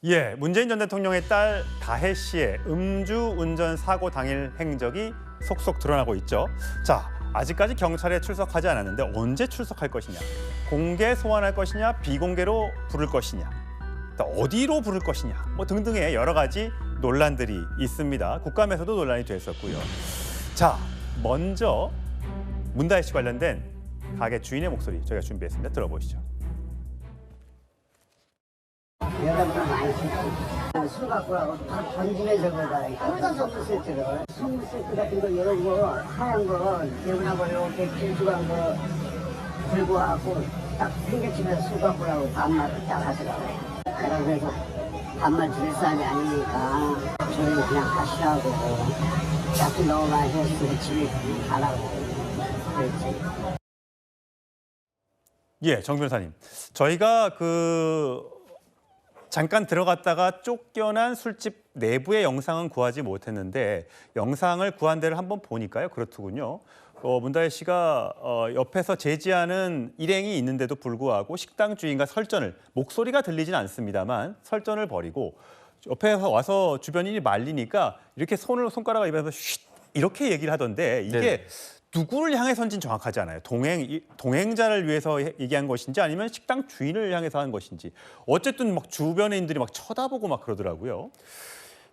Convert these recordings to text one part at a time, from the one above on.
예, 문재인 전 대통령의 딸 다혜 씨의 음주운전 사고 당일 행적이 속속 드러나고 있죠. 자, 아직까지 경찰에 출석하지 않았는데 언제 출석할 것이냐, 공개 소환할 것이냐, 비공개로 부를 것이냐, 또 어디로 부를 것이냐, 뭐 등등의 여러 가지 논란들이 있습니다. 국감에서도 논란이 됐었고요. 자, 먼저 문다혜 씨 관련된 가게 주인의 목소리 저희가 준비했습니다. 들어보시죠. 여자분들 많이 쓰고 술 갖고 라고 던지면서 그러다니까 여기다 선물 세트를 선물 세트 같은 거 이런 거 하얀 거 개운하고 이렇게 길쭉한 거 들고 와갖고 딱 생겨치면서 술 갖고 라고 반말을 딱 하더라고요. 내가 그래서 반말 들을 사람이 아니니까 저희는 그냥 가시라고 자꾸 너무 많이 했으면 집에 가라고 그랬지. 예, 정 변호사님. 저희가 잠깐 들어갔다가 쫓겨난 술집 내부의 영상은 구하지 못했는데 영상을 구한 데를 한번 보니까요. 그렇더군요. 문다혜 씨가 옆에서 제지하는 일행이 있는데도 불구하고 식당 주인과 설전을, 목소리가 들리진 않습니다만 설전을 벌이고 옆에 와서 주변인이 말리니까 이렇게 손가락을 입에서 쉿 이렇게 얘기를 하던데 이게 네. 누구를 향해서인지는 정확하지 않아요. 동행자를 위해서 얘기한 것인지 아니면 식당 주인을 향해서 한 것인지. 어쨌든 막 주변인들이 막 쳐다보고 막 그러더라고요.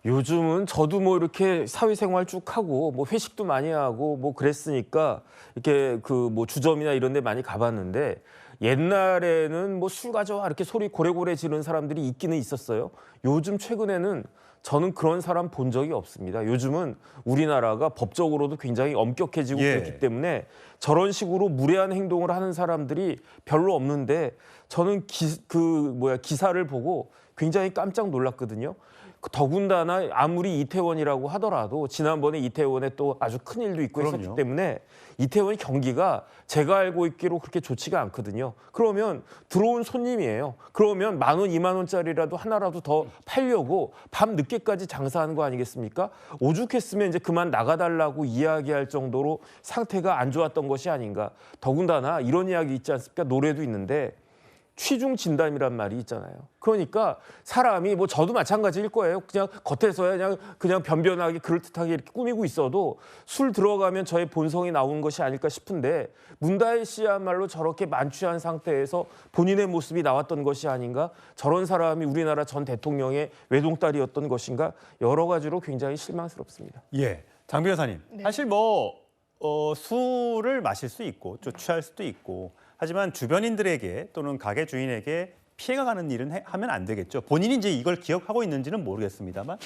요즘은 저도 뭐 이렇게 사회생활 쭉 하고 뭐 회식도 많이 하고 뭐 그랬으니까 이렇게 뭐 주점이나 이런 데 많이 가봤는데 옛날에는 뭐 술 가져와 이렇게 소리 고래고래 지르는 사람들이 있기는 있었어요. 요즘 최근에는 저는 그런 사람 본 적이 없습니다. 요즘은 우리나라가 법적으로도 굉장히 엄격해지고 그렇기 때문에 저런 식으로 무례한 행동을 하는 사람들이 별로 없는데 저는 기사를 보고 굉장히 깜짝 놀랐거든요. 더군다나 아무리 이태원이라고 하더라도 지난번에 이태원에 또 아주 큰 일도 있고 했었기 때문에 이태원 경기가 제가 알고 있기로 그렇게 좋지가 않거든요. 그러면 들어온 손님이에요. 그러면 10,000원, 20,000원짜리라도 하나라도 더 팔려고 밤 늦게까지 장사하는 거 아니겠습니까? 오죽했으면 이제 그만 나가달라고 이야기할 정도로 상태가 안 좋았던 것이 아닌가. 더군다나 이런 이야기 있지 않습니까? 노래도 있는데 취중 진담이란 말이 있잖아요. 그러니까 사람이 뭐 저도 마찬가지일 거예요. 그냥 겉에서야 그냥 변변하게 그럴듯하게 이렇게 꾸미고 있어도 술 들어가면 저의 본성이 나오는 것이 아닐까 싶은데 문다혜 씨야말로 저렇게 만취한 상태에서 본인의 모습이 나왔던 것이 아닌가. 저런 사람이 우리나라 전 대통령의 외동딸이었던 것인가. 여러 가지로 굉장히 실망스럽습니다. 예, 장 변호사님. 사실 술을 마실 수 있고 또 취할 수도 있고 하지만 주변인들에게 또는 가게 주인에게 피해가 가는 일은 하면 안 되겠죠. 본인이 이제 이걸 기억하고 있는지는 모르겠습니다만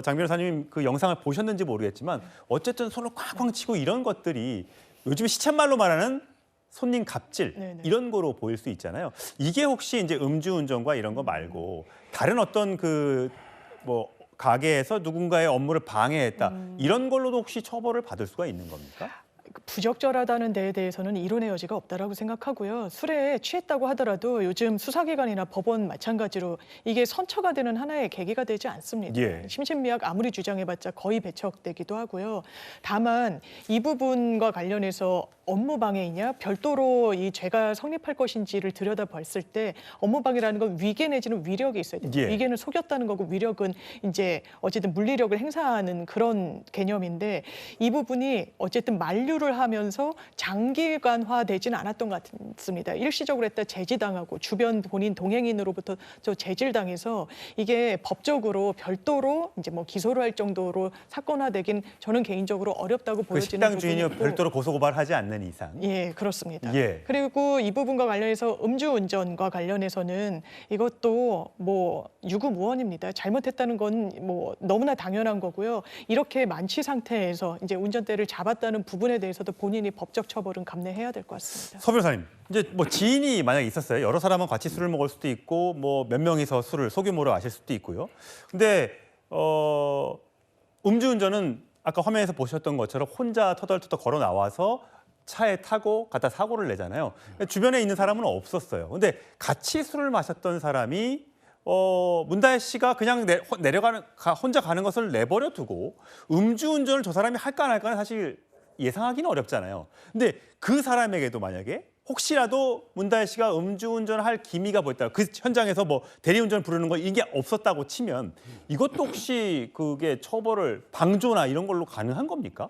장 변호사님 그 영상을 보셨는지 모르겠지만 어쨌든 손을 쾅쾅 치고 이런 것들이 요즘 시쳇말로 말하는 손님 갑질 이런 거로 보일 수 있잖아요. 이게 혹시 이제 음주운전과 이런 거 말고 다른 어떤 가게에서 누군가의 업무를 방해했다 이런 걸로도 혹시 처벌을 받을 수가 있는 겁니까? 부적절하다는 데에 대해서는 이론의 여지가 없다라고 생각하고요. 술에 취했다고 하더라도 요즘 수사기관이나 법원 마찬가지로 이게 선처가 되는 하나의 계기가 되지 않습니다. 심신미약 아무리 주장해봤자 거의 배척되기도 하고요. 다만 이 부분과 관련해서 업무방해이냐 별도로 이 죄가 성립할 것인지를 들여다봤을 때 업무방해라는 건 위계 내지는 위력이 있어야 됩니다. 위계는 속였다는 거고 위력은 이제 어쨌든 물리력을 행사하는 그런 개념인데 이 부분이 어쨌든 만류를 하면서 장기간화되지는 않았던 것 같습니다. 일시적으로 했다 제지당하고 주변 본인 동행인으로부터 저 제질당해서 이게 법적으로 별도로 이제 뭐 기소를 할 정도로 사건화되긴 저는 개인적으로 어렵다고 보여지는 식당 주인이 별도로 고소고발하지 않는 이상. 예, 그렇습니다. 그리고 이 부분과 관련해서 음주운전과 관련해서는 이것도 뭐 유구무원입니다. 잘못했다는 건 뭐 너무나 당연한 거고요. 이렇게 만취 상태에서 이제 운전대를 잡았다는 부분에 대해서도 본인이 법적 처벌은 감내해야 될 것 같습니다. 서 변호사님, 이제 뭐 지인이 만약에 있었어요. 여러 사람은 같이 술을 먹을 수도 있고 뭐 몇 명이서 술을 소규모로 마실 수도 있고요. 근데 음주운전은 아까 화면에서 보셨던 것처럼 혼자 터덜터덜 걸어 나와서 차에 타고 갖다 사고를 내잖아요. 주변에 있는 사람은 없었어요. 근데 같이 술을 마셨던 사람이 문다혜 씨가 그냥 혼자 가는 것을 내버려 두고 음주운전을 저 사람이 할까 안 할까는 사실 예상하기는 어렵잖아요. 근데 그 사람에게도 만약에 혹시라도 문다혜 씨가 음주운전할 기미가 보였다. 그 현장에서 뭐 대리운전 부르는 거 이게 없었다고 치면 이것도 혹시 그게 처벌을 방조나 이런 걸로 가능한 겁니까?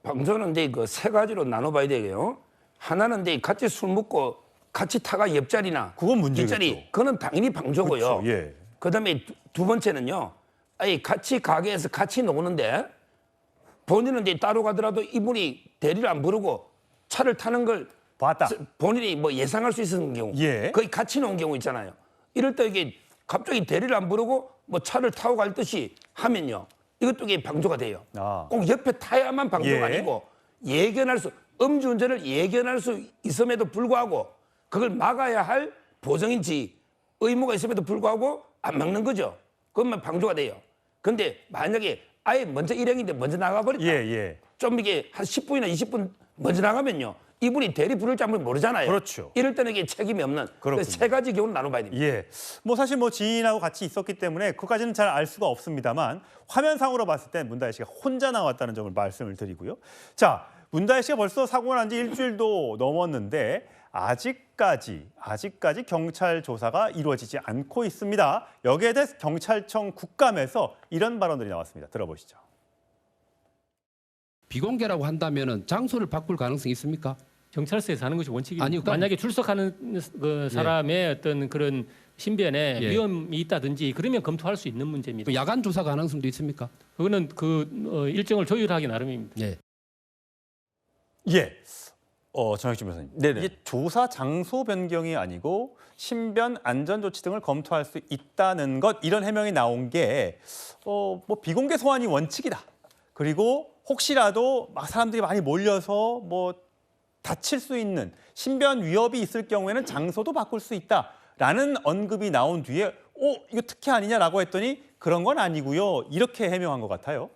방조는 이제 그 세 가지로 나눠봐야 되고요. 하나는 이제 같이 술 먹고 같이 타가 옆자리나 그건 문제겠죠. 뒷자리, 그거는 당연히 방조고요. 그렇죠. 예. 그다음에 두 번째는요. 아니 같이 가게에서 같이 노는데 본인은 이제 따로 가더라도 이분이 대리를 안 부르고 차를 타는 걸 봤다. 본인이 뭐 예상할 수 있는 경우, 예. 거의 같이 놓은 경우 있잖아요. 이럴 때 이게 갑자기 대리를 안 부르고 뭐 차를 타고 갈 듯이 하면요, 이것도 이게 방조가 돼요. 아. 꼭 옆에 타야만 방조가 예. 아니고 음주운전을 예견할 수 있음에도 불구하고 그걸 막아야 할 보정인지 의무가 있음에도 불구하고 안 막는 거죠. 그러면 방조가 돼요. 근데 만약에 아예 먼저 일행인데 먼저 나가버렸다. 예. 좀 이게 한 10분이나 20분 먼저 나가면요, 이분이 대리 부를지 안 부를지 모르잖아요. 그렇죠. 이럴 때는 이게 책임이 없는 그렇군요. 세 가지 경우는 나눠봐야 됩니다. 예. 뭐 사실 뭐 지인하고 같이 있었기 때문에 그까지는 잘 알 수가 없습니다만 화면상으로 봤을 때 문다혜 씨가 혼자 나왔다는 점을 말씀을 드리고요. 자, 문다혜 씨가 벌써 사고가 난 지 일주일도 넘었는데 아직까지 경찰 조사가 이루어지지 않고 있습니다. 여기에 대해서 경찰청 국감에서 이런 발언들이 나왔습니다. 들어보시죠. 비공개라고 한다면은 장소를 바꿀 가능성이 있습니까? 경찰서에서 하는 것이 원칙입니다. 아니요, 그러니까- 만약에 출석하는 그 사람의 어떤 그런 신변에 예. 위험이 있다든지 그러면 검토할 수 있는 문제입니다. 그 야간 조사 가능성도 있습니까? 그거는 일정을 조율하기 나름입니다. 예. 예. 정혁진 변호사님. 네네. 이게 조사 장소 변경이 아니고 신변 안전 조치 등을 검토할 수 있다는 것, 이런 해명이 나온 게 뭐 비공개 소환이 원칙이다. 그리고 혹시라도 막 사람들이 많이 몰려서 뭐 다칠 수 있는 신변 위협이 있을 경우에는 장소도 바꿀 수 있다라는 언급이 나온 뒤에 이거 특혜 아니냐라고 했더니 그런 건 아니고요. 이렇게 해명한 것 같아요.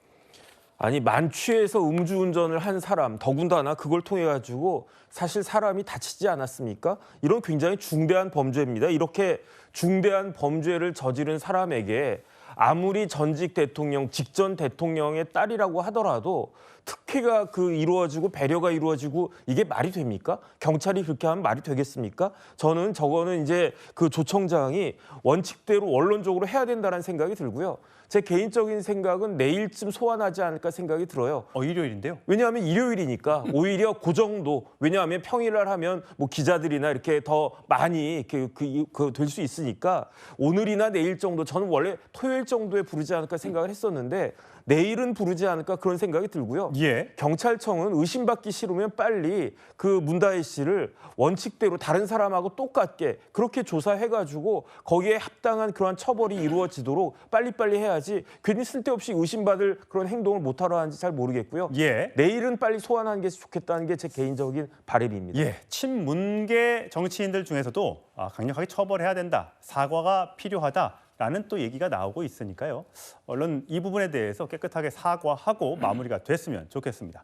아니, 만취해서 음주운전을 한 사람, 더군다나 그걸 통해 가지고 사실 사람이 다치지 않았습니까? 이런 굉장히 중대한 범죄입니다. 이렇게 중대한 범죄를 저지른 사람에게 아무리 전직 대통령, 직전 대통령의 딸이라고 하더라도 특혜가 이루어지고 배려가 이루어지고 이게 말이 됩니까? 경찰이 그렇게 하면 말이 되겠습니까? 저는 저거는 이제 그 조청장이 원칙대로 원론적으로 해야 된다는 생각이 들고요. 제 개인적인 생각은 내일쯤 소환하지 않을까 생각이 들어요. 일요일인데요. 왜냐하면 일요일이니까 오히려 그 정도, 왜냐하면 평일날 하면 뭐 기자들이나 이렇게 더 많이 될 수 있으니까 오늘이나 내일 정도, 저는 원래 토요일 정도에 부르지 않을까 생각을 했었는데 내일은 부르지 않을까 그런 생각이 들고요. 예. 경찰청은 의심받기 싫으면 빨리 그 문다혜 씨를 원칙대로 다른 사람하고 똑같게 그렇게 조사해가지고 거기에 합당한 그러한 처벌이 이루어지도록 빨리빨리 해야지 괜히 쓸데없이 의심받을 그런 행동을 못하러 하는지 잘 모르겠고요. 예. 내일은 빨리 소환하는 게 좋겠다는 게 제 개인적인 바람입니다. 예, 친문계 정치인들 중에서도 강력하게 처벌해야 된다, 사과가 필요하다라는 또 얘기가 나오고 있으니까요. 얼른 이 부분에 대해서 깨끗하게 사과하고 마무리가 됐으면 좋겠습니다.